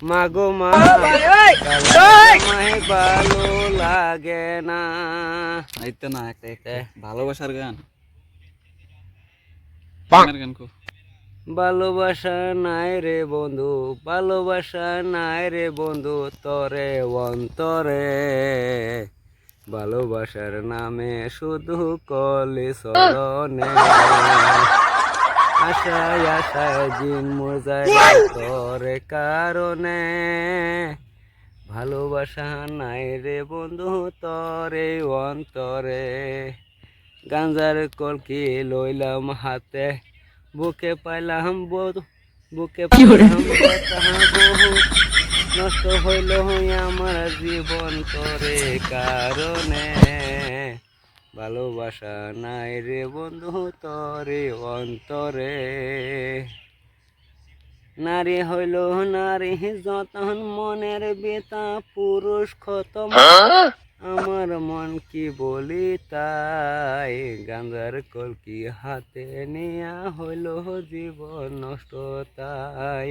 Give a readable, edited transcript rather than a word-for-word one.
মাগো মা আমায় ভালো লাগে না। আইতে না একটা একটা ভালোবাসার গান গান কো। ভালোবাসা নাই রে বন্ধু, ভালোবাসা নাই রে বন্ধু তরে অন্তরে, ভালোবাসার নামে শুধু কলি চরণে, আশায় আশায় দিন মজায় তোরে কারণে, ভালোবাসা নাই রে বন্ধু তরে অন্তরে। গাঞ্জার কলকি লইলাম হাতে, বুকে পাইলাম বুকে পাইলাম ব্যথা বহু, নষ্ট হইল আমার জীবন তোরে কারণে, ভালোবাসা নাই রে বন্ধু তরে অন্তরে। নারী হইল নারী যতন মনের বেতা, পুরুষ ক্ষত আমার মন কি বলি তাই, গাঞ্জার কলকি হাতে নিয়া হইল জীবন নষ্ট তাই।